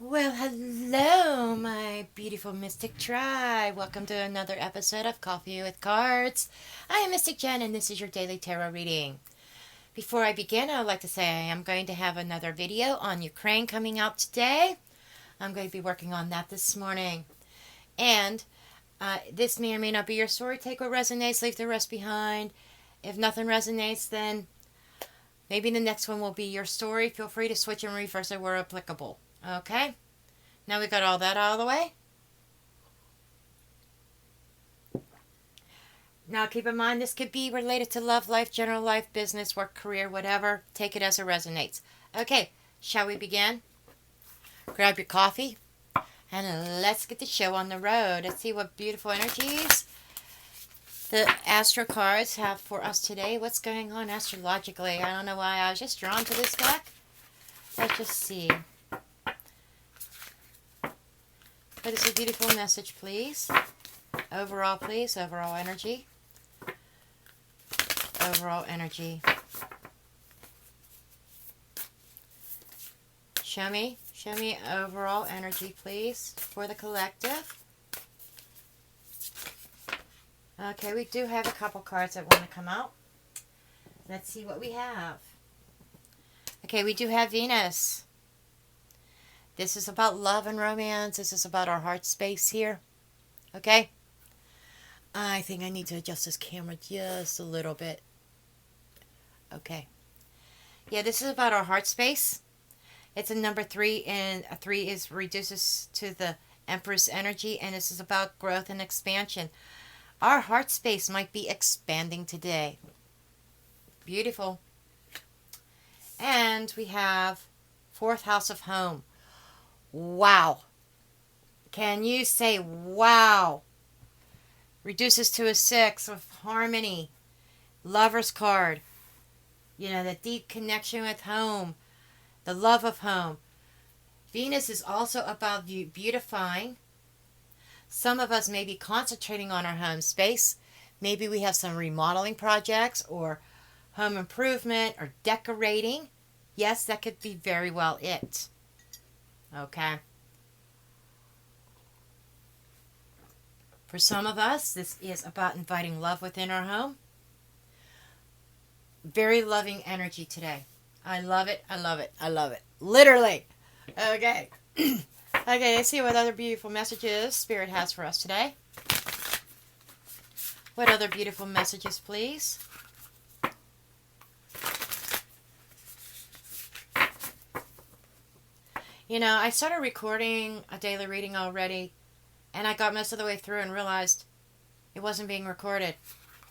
Well, hello, my beautiful Mystic Tribe. Welcome to another episode of Coffee with Cards. I am Mystic Jen, and this is your daily tarot reading. Before I begin, I would like to say I am going to have another video on Ukraine coming out today. I'm going to be working on that this morning. And this may or may not be your story. Take what resonates, leave the rest behind. If nothing resonates, then maybe the next one will be your story. Feel free to switch and reverse it where applicable. Okay? Now we got all that out of the way. Now keep in mind this could be related to love, life, general life, business, work, career, whatever. Take it as it resonates. Okay, shall we begin? Grab your coffee and let's get the show on the road. Let's see what beautiful energies the astro cards have for us today. What's going on astrologically? I don't know why I was just drawn to this deck. Let's just see. What is a beautiful message, please? Overall, please. Overall energy. Overall energy. Show me overall energy, please, for the collective. Okay, we do have a couple cards that want to come out. Let's see what we have. Okay, we do have Venus. This is about love and romance. This is about our heart space here. Okay? I think I need to adjust this camera just a little bit. Okay. Yeah, this is about our heart space. It's a number 3, and a 3 is reduces to the Empress energy, and this is about growth and expansion. Our heart space might be expanding today. Beautiful. And we have 4th house of home. Wow. Can you say wow? Reduces to a 6 with harmony. Lover's card. You know, the deep connection with home. The love of home. Venus is also about beautifying. Some of us may be concentrating on our home space. Maybe we have some remodeling projects or home improvement or decorating. Yes, that could be very well it. Okay. For some of us, this is about inviting love within our home. Very loving energy today. I love it. I love it. I love it. Literally. Okay. Okay, let's see what other beautiful messages Spirit has for us today. What other beautiful messages, please? You know, I started recording a daily reading already, and I got most of the way through and realized it wasn't being recorded.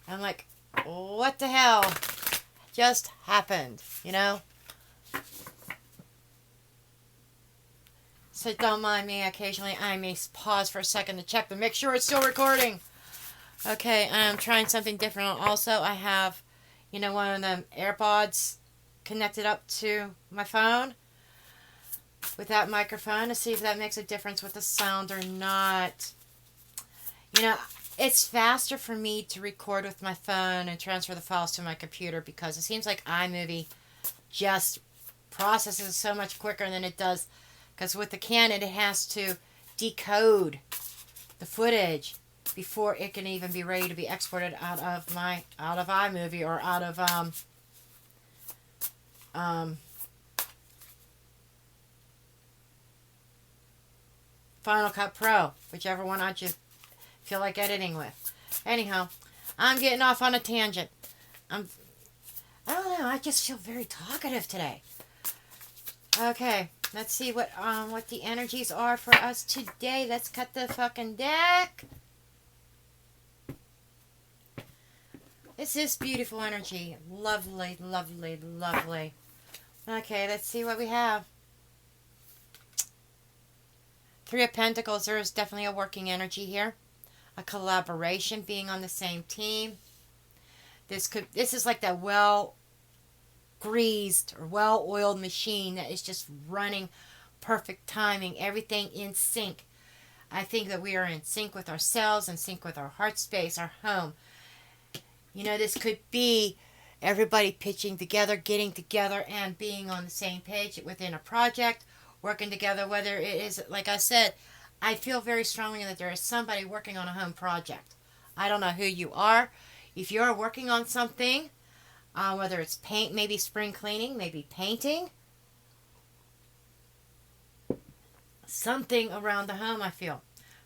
I'm like, what the hell just happened, you know? So don't mind me. Occasionally I may pause for a second to check to make sure it's still recording. Okay, I'm trying something different. Also, I have, you know, one of the AirPods connected up to my phone with that microphone to see if that makes a difference with the sound or not. You know, it's faster for me to record with my phone and transfer the files to my computer because it seems like iMovie just processes so much quicker than it does. Because with the Canon, it has to decode the footage before it can even be ready to be exported out of iMovie or out of Final Cut Pro, whichever one I just feel like editing with. Anyhow, I'm getting off on a tangent. I don't know, I just feel very talkative today. Okay, let's see what the energies are for us today. Let's cut the fucking deck. This is beautiful energy. Lovely, lovely, lovely. Okay, let's see what we have. 3 of Pentacles, there is definitely a working energy here. A collaboration, being on the same team. This is like that well-greased or well-oiled machine that is just running perfect timing, everything in sync. I think that we are in sync with ourselves, in sync with our heart space, our home. You know, this could be everybody pitching together, getting together, and being on the same page within a project working together, whether it is, like I said, I feel very strongly that there is somebody working on a home project. I don't know who you are. If you're working on something, whether it's paint, maybe spring cleaning, maybe painting, something around the home, I feel.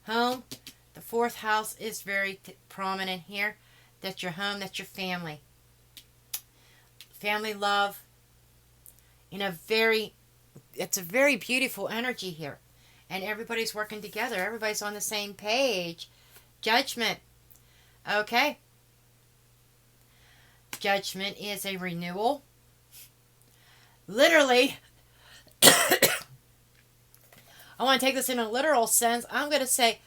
Home, the fourth house is very prominent here. That's your home, that's your family. Family love. It's a very beautiful energy here. And everybody's working together. Everybody's on the same page. Judgment. Okay. Judgment is a renewal. Literally, I want to take this in a literal sense. I'm going to say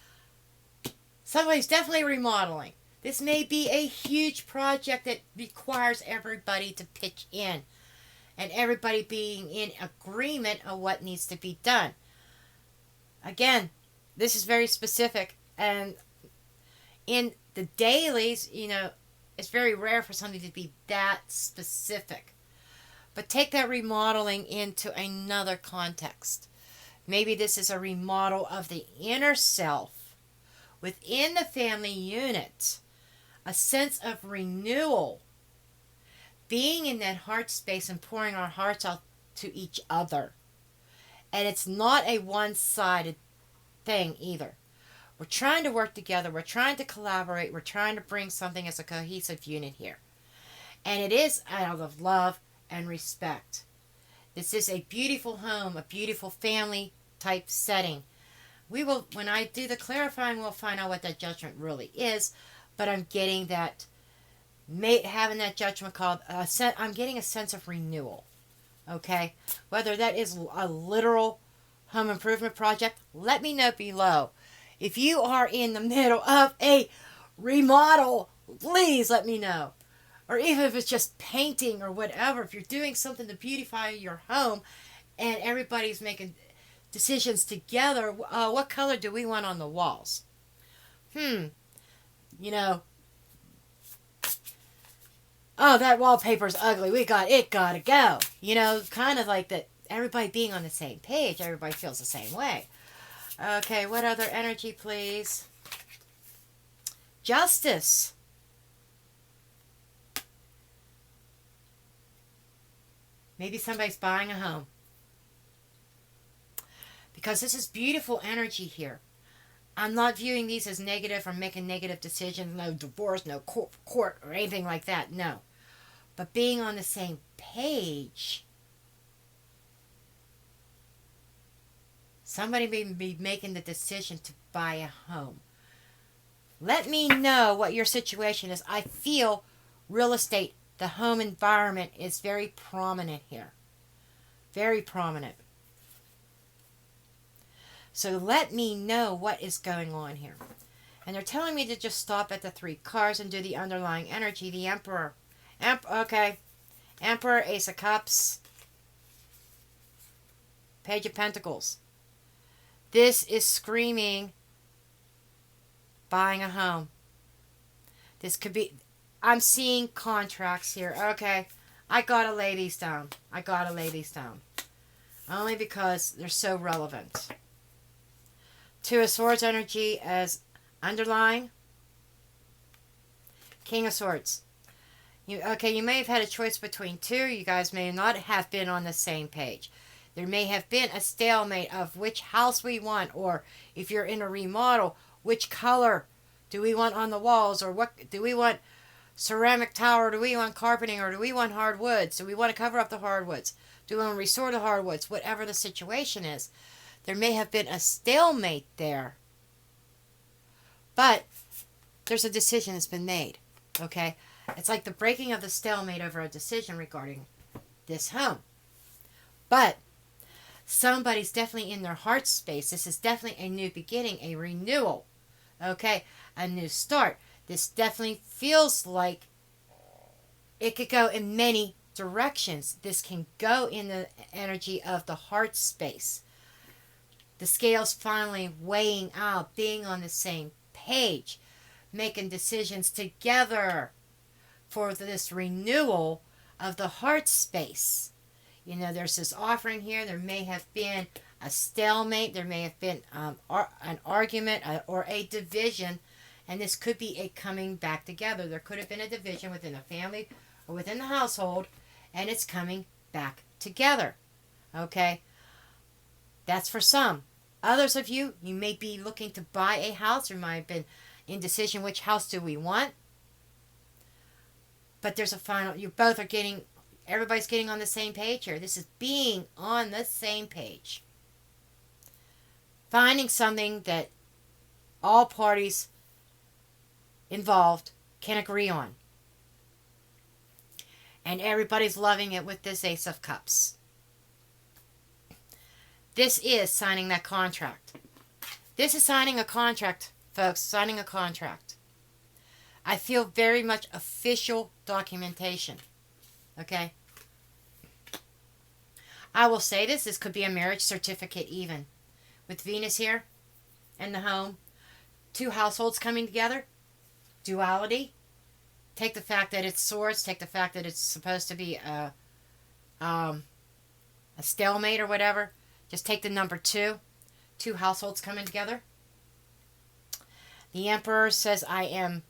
somebody's definitely remodeling. This may be a huge project that requires everybody to pitch in and everybody being in agreement of what needs to be done. Again, this is very specific, and in the dailies, it's very rare for something to be that specific. But take that remodeling into another context. Maybe this is a remodel of the inner self within the family unit, a sense of renewal, being in that heart space and pouring our hearts out to each other. And it's not a one-sided thing either. We're trying to work together. We're trying to collaborate. We're trying to bring something as a cohesive unit here. And it is out of love and respect. This is a beautiful home, a beautiful family type setting. We will, when I do the clarifying, we'll find out what that judgment really is. But I'm getting that, having that judgment called, I'm getting a sense of renewal. Okay? Whether that is a literal home improvement project, let me know below. If you are in the middle of a remodel, please let me know. Or even if it's just painting or whatever, if you're doing something to beautify your home and everybody's making decisions together, what color do we want on the walls? Oh, that wallpaper's ugly. It gotta go. Kind of like that, everybody being on the same page. Everybody feels the same way. Okay, what other energy, please? Justice. Maybe somebody's buying a home. Because this is beautiful energy here. I'm not viewing these as negative or making negative decisions. No divorce, no court, or anything like that. No. But being on the same page. Somebody may be making the decision to buy a home. Let me know what your situation is. I feel real estate, the home environment is very prominent here. Very prominent. So let me know what is going on here. And they're telling me to just stop at the 3 cards and do the underlying energy. The Emperor. Okay. Emperor, Ace of Cups. Page of Pentacles. This is screaming buying a home. This could be, I'm seeing contracts here. Okay. I gotta lay these down. Only because they're so relevant. 2 of Swords energy as underlying. King of Swords. You may have had a choice between 2. You guys may not have been on the same page. There may have been a stalemate of which house we want, or if you're in a remodel, which color do we want on the walls, or what do we want, ceramic tile, or do we want carpeting, or do we want hardwoods? Do we want to cover up the hardwoods? Do we want to restore the hardwoods? Whatever the situation is, there may have been a stalemate there, but there's a decision that's been made. Okay, it's like the breaking of the stalemate over a decision regarding this home, but somebody's definitely in their heart space. This is definitely a new beginning, a renewal. Okay, a new start. This definitely feels like it could go in many directions. This can go in the energy of the heart space. The scales finally weighing out, being on the same page, making decisions together for this renewal of the heart space. There's this offering here. There may have been a stalemate. There may have been an argument or a division, and this could be a coming back together. There could have been a division within a family or within the household, and it's coming back together. Okay? That's for some. Others of you, you may be looking to buy a house, or might have been indecision, which house do we want? But there's a final, you both are getting, everybody's getting on the same page here. This is being on the same page. Finding something that all parties involved can agree on. And everybody's loving it with this Ace of Cups. This is signing that contract. This is signing a contract, folks. Signing a contract. I feel very much official documentation. Okay? I will say this. This could be a marriage certificate even. With Venus here in the home. Two households coming together. Duality. Take the fact that it's swords. Take the fact that it's supposed to be a stalemate or whatever. Just take the number 2. Two households coming together. The Emperor says, I am.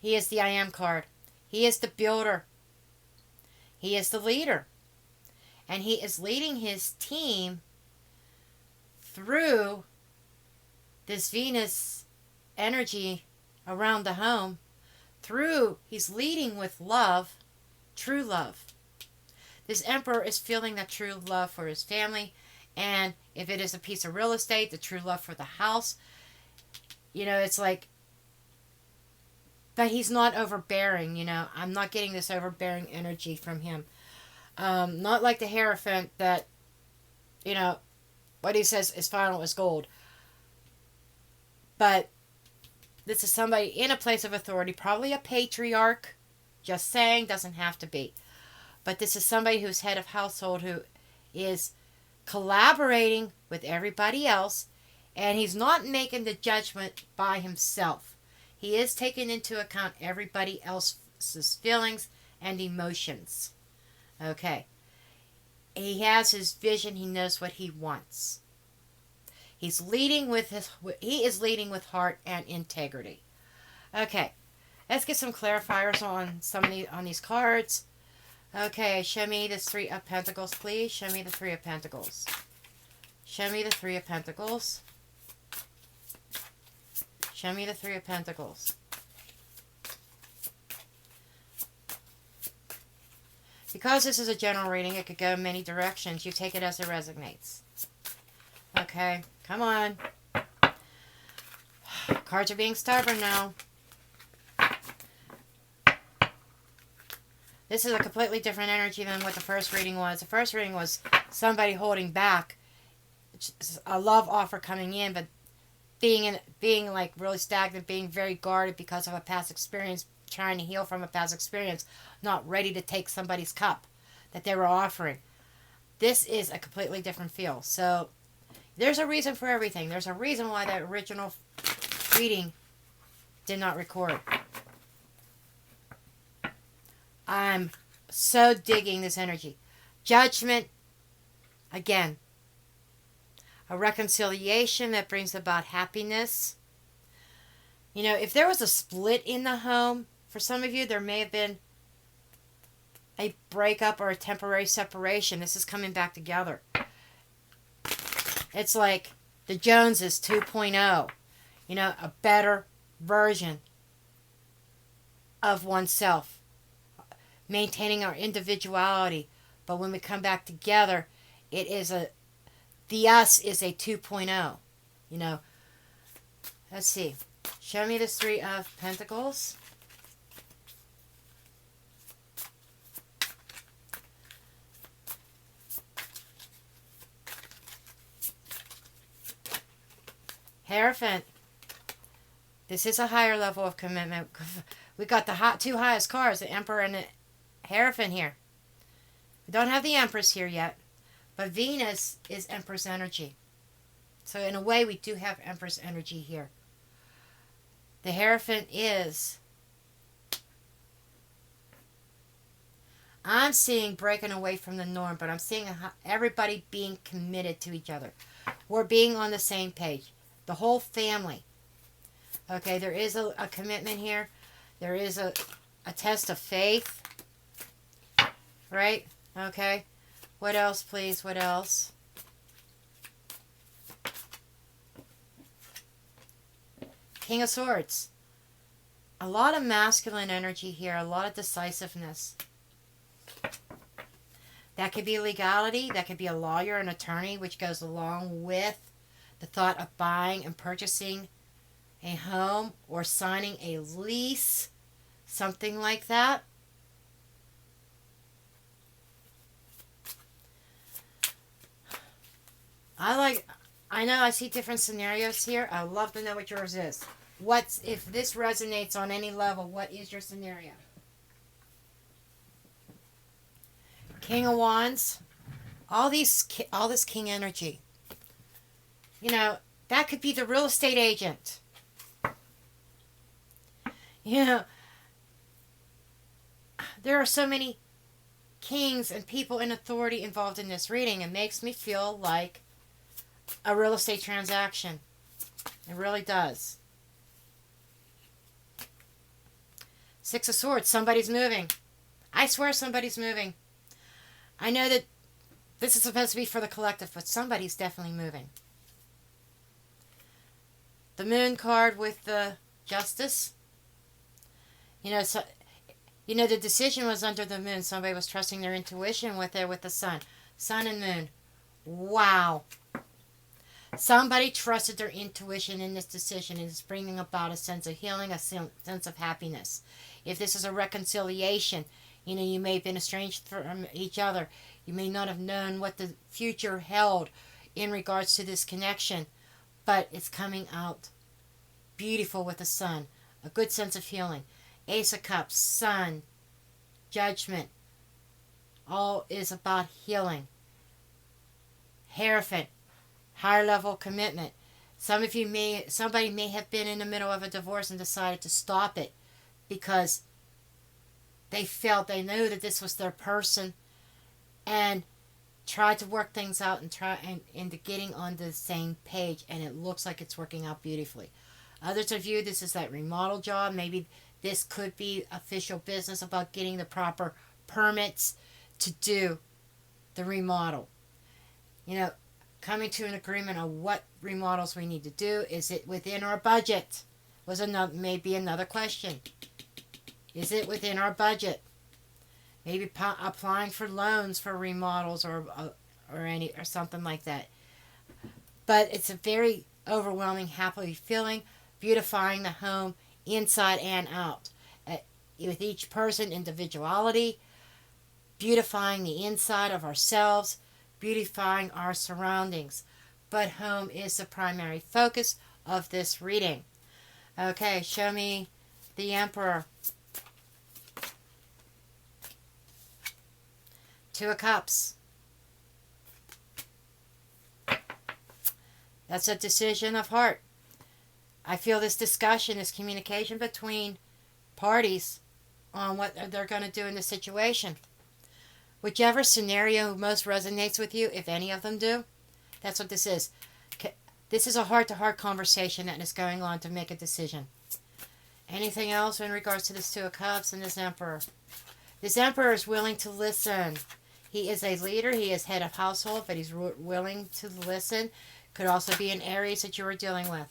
He is the I am card. He is the builder. He is the leader. And he is leading his team through this Venus energy around the home. He's leading with love, true love. This Emperor is feeling that true love for his family. And if it is a piece of real estate, the true love for the house. It's like, but he's not overbearing, I'm not getting this overbearing energy from him. Not like the Hierophant that, what he says is final is gold. But this is somebody in a place of authority, probably a patriarch. Just saying, doesn't have to be. But this is somebody who's head of household who is collaborating with everybody else, and he's not making the judgment by himself. He is taking into account everybody else's feelings and emotions. Okay. He has his vision. He knows what he wants. He is leading with heart and integrity. Okay. Let's get some clarifiers on these cards. Okay, show me this 3 of Pentacles, please. Show me the 3 of Pentacles. Show me the 3 of Pentacles. Show me the 3 of Pentacles. Because this is a general reading, it could go in many directions. You take it as it resonates. Okay, come on. Cards are being stubborn now. This is a completely different energy than what the first reading was. The first reading was somebody holding back, a love offer coming in, but being like really stagnant, being very guarded because of a past experience, trying to heal from a past experience, not ready to take somebody's cup that they were offering. This is a completely different feel. So there's a reason for everything. There's a reason why that original reading did not record. I'm so digging this energy. Judgment, again, a reconciliation that brings about happiness. If there was a split in the home, for some of you, there may have been a breakup or a temporary separation. This is coming back together. It's like the Joneses 2.0, a better version of oneself. Maintaining our individuality, but when we come back together, the us is a 2.0. Let's see. Show me this 3 of Pentacles. Hierophant. This is a higher level of commitment. We got the two highest cards, the Emperor and the Hierophant here. We don't have the Empress here yet, but Venus is Empress energy. So in a way, we do have Empress energy here. The Hierophant is, I'm seeing breaking away from the norm, but I'm seeing everybody being committed to each other. We're being on the same page. The whole family. Okay, there is a commitment here. There is a test of faith. Right? Okay. What else, please? What else? King of Swords. A lot of masculine energy here. A lot of decisiveness. That could be legality. That could be a lawyer, an attorney, which goes along with the thought of buying and purchasing a home or signing a lease. Something like that. I know I see different scenarios here. I'd love to know what yours is. If this resonates on any level, what is your scenario? King of Wands. All this king energy. You know, that could be the real estate agent. You know, there are so many kings and people in authority involved in this reading. It makes me feel like a real estate transaction. It really does. Six of Swords. Somebody's moving. I swear somebody's moving. I know that this is supposed to be for the collective, but somebody's definitely moving. The Moon card with the Justice. You know, the decision was under the Moon. Somebody was trusting their intuition with the Sun. Sun and Moon. Wow. Somebody trusted their intuition in this decision, and it's bringing about a sense of healing, a sense of happiness. If this is a reconciliation, you may have been estranged from each other. You may not have known what the future held in regards to this connection, but it's coming out beautiful with the Sun. A good sense of healing. Ace of Cups, Sun, Judgment. All is about healing. Hierophant. Higher level commitment. Somebody may have been in the middle of a divorce and decided to stop it because they knew that this was their person and tried to work things out and into getting on the same page, and it looks like it's working out beautifully. Others of you, this is that remodel job. Maybe this could be official business about getting the proper permits to do the remodel. Coming to an agreement on what remodels we need to do. Is it within our budget? Maybe another question. Is it within our budget? Maybe applying for loans for remodels or something like that. But it's a very overwhelming, happy feeling, beautifying the home inside and out. With each person, individuality, beautifying the inside of ourselves, beautifying our surroundings. But home is the primary focus of this reading. Okay, show me the Emperor. Two of Cups. That's a decision of heart. I feel this discussion, this communication between parties on what they're going to do in this situation. Whichever scenario most resonates with you, if any of them do, that's what this is. This is a heart-to-heart conversation that is going on to make a decision. Anything else in regards to this Two of Cups and this Emperor? This Emperor is willing to listen. He is a leader. He is head of household, but he's willing to listen. Could also be an Aries that you are dealing with.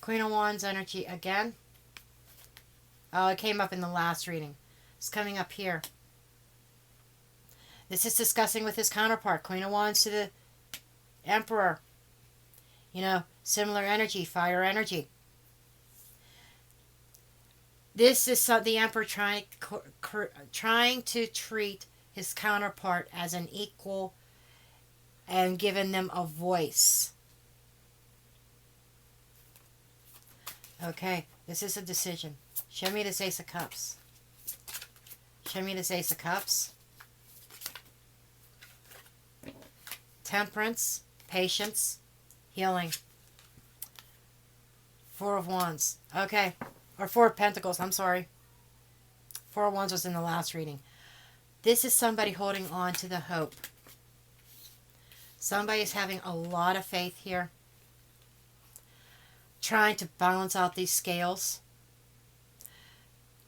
Queen of Wands energy again. Oh, it came up in the last reading. It's coming up here. This is discussing with his counterpart. Queen of Wands to the Emperor. Similar energy, fire energy. This is the Emperor trying to treat his counterpart as an equal and giving them a voice. Okay, this is a decision. Show me this Ace of Cups. Show me this Ace of Cups. Temperance, patience, healing. Four of Wands. Okay. Or Four of Pentacles. I'm sorry. Four of Wands was in the last reading. This is somebody holding on to the hope. Somebody is having a lot of faith here. Trying to balance out these scales.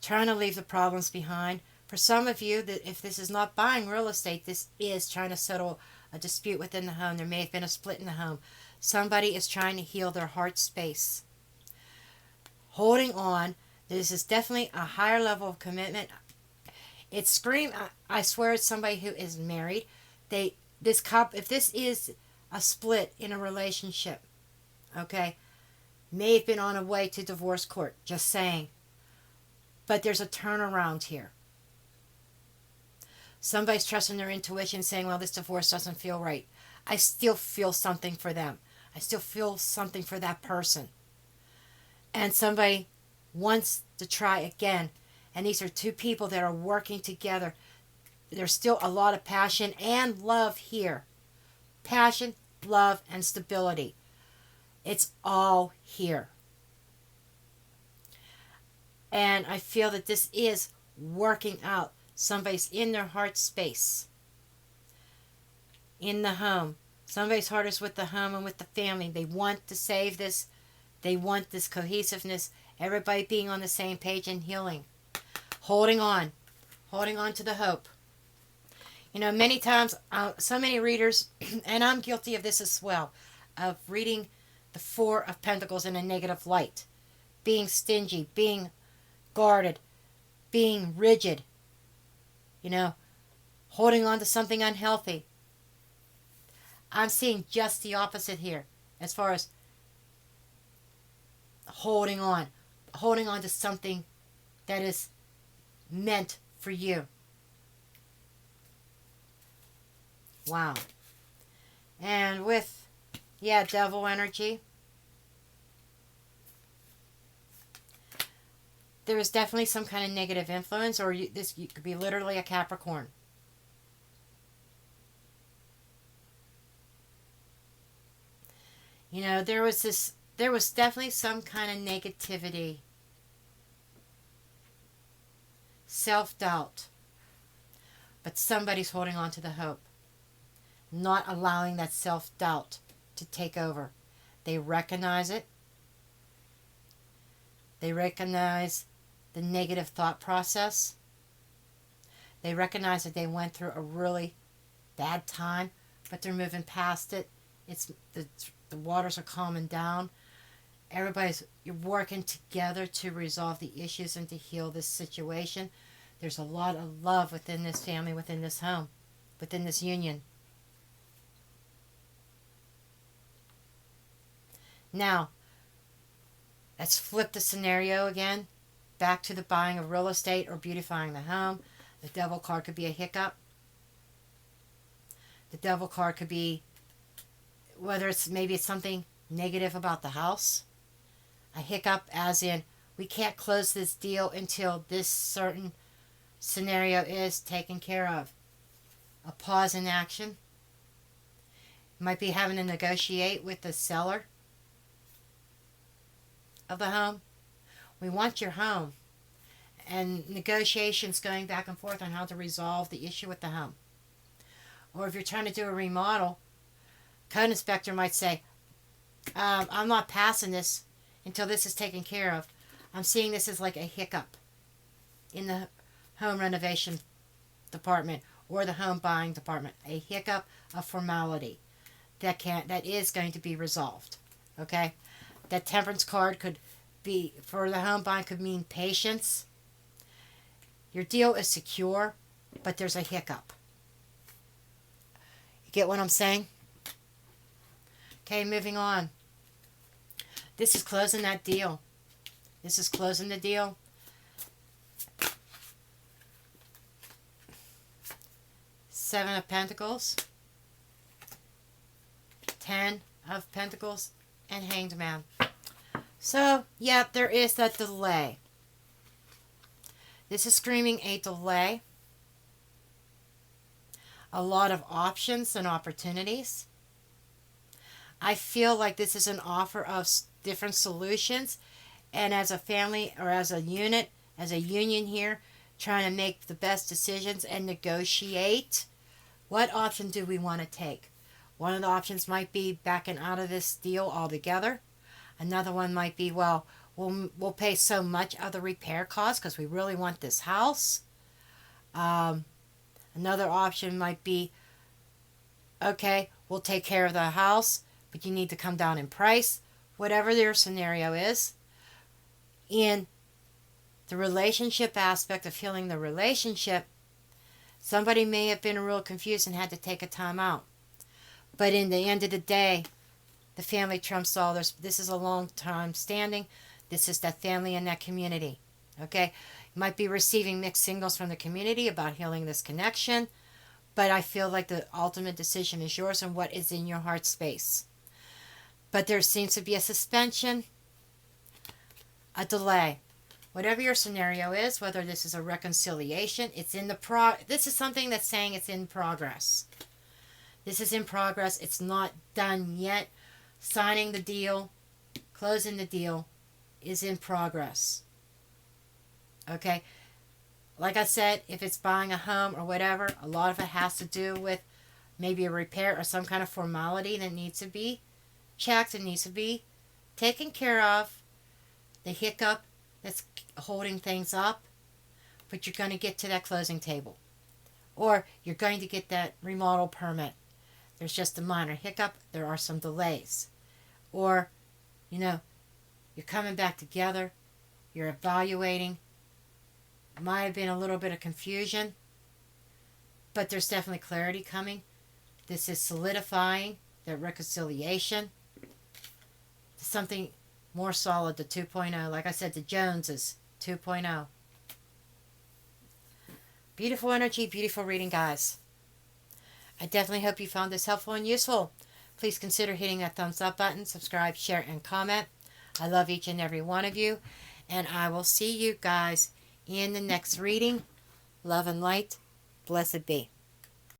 Trying to leave the problems behind. For some of you, that if this is not buying real estate, this is trying to settle a dispute within the home. There may have been a split in the home. Somebody is trying to heal their heart space. Holding on. This is definitely a higher level of commitment. It's I swear it's somebody who is married. If this is a split in a relationship, okay, may have been on a way to divorce court, just saying. But there's a turnaround here. Somebody's trusting their intuition, saying, well, this divorce doesn't feel right. I still feel something for them. I still feel something for that person. And somebody wants to try again. And these are two people that are working together. There's still a lot of passion and love here. Passion, love, and stability. It's all here. And I feel that this is working out. Somebody's in their heart space. In the home. Somebody's heart is with the home and with the family. They want to save this. They want this cohesiveness. Everybody being on the same page and healing. Holding on. Holding on to the hope. You know, many times, so many readers, and I'm guilty of this as well, of reading the Four of Pentacles in a negative light. Being stingy, being guarded, being rigid. You know, holding on to something unhealthy. I'm seeing just the opposite here as far as holding on to something that is meant for you. Wow. And with, devil energy, there is definitely some kind of negative influence, or you could be literally a Capricorn. You know, there was definitely some kind of negativity. Self-doubt. But somebody's holding on to the hope. Not allowing that self-doubt to take over. They recognize it. They recognize the negative thought process. They recognize that they went through a really bad time, but they're moving past it. It's the waters are calming down. You're working together to resolve the issues and to heal this situation. There's a lot of love within this family, within this home, within this union. Now, let's flip the scenario again. Back to the buying of real estate or beautifying the home. The devil card could be a hiccup. The devil card could be, maybe it's something negative about the house. A hiccup as in, we can't close this deal until this certain scenario is taken care of. A pause in action. You might be having to negotiate with the seller of the home. We want your home. And negotiations going back and forth on how to resolve the issue with the home. Or if you're trying to do a remodel, code inspector might say, I'm not passing this until this is taken care of. I'm seeing this as like a hiccup in the home renovation department or the home buying department. A hiccup, a formality that is going to be resolved. Okay? That temperance card could be, for the home buying, could mean patience. Your deal is secure, but there's a hiccup. You get what I'm saying? Okay, moving on. This is closing that deal. This is closing the deal. Seven of Pentacles. 10 of Pentacles. And Hanged Man. So, there is that delay. This is screaming a delay. A lot of options and opportunities. I feel like this is an offer of different solutions. And as a family or as a unit, as a union here, trying to make the best decisions and negotiate. What option do we want to take? One of the options might be backing out of this deal altogether. Another one might be, well, we'll pay so much of the repair costs because we really want this house. Another option might be, okay, we'll take care of the house, but you need to come down in price. Whatever your scenario is. In the relationship aspect of healing the relationship, somebody may have been real confused and had to take a time out. But in the end of the day, the family trumps all. This is a long time standing. This is that family and that community. Okay? You might be receiving mixed signals from the community about healing this connection, but I feel like the ultimate decision is yours and what is in your heart space. But there seems to be a suspension, a delay. Whatever your scenario is, whether this is a reconciliation, it's in the this is something that's saying it's in progress. This is in progress. It's not done yet. Signing the deal, closing the deal is in progress. Okay? Like I said, if it's buying a home or whatever, a lot of it has to do with maybe a repair or some kind of formality that needs to be checked and needs to be taken care of. The hiccup that's holding things up, but you're going to get to that closing table. Or you're going to get that remodel permit. There's just a minor hiccup. There are some delays. Or, you're coming back together. You're evaluating. Might have been a little bit of confusion, but there's definitely clarity coming. This is solidifying that reconciliation to something more solid, the 2.0. Like I said, the Joneses 2.0. Beautiful energy, beautiful reading, guys. I definitely hope you found this helpful and useful. Please consider hitting that thumbs up button, subscribe, share, and comment. I love each and every one of you, and I will see you guys in the next reading. Love and light. Blessed be.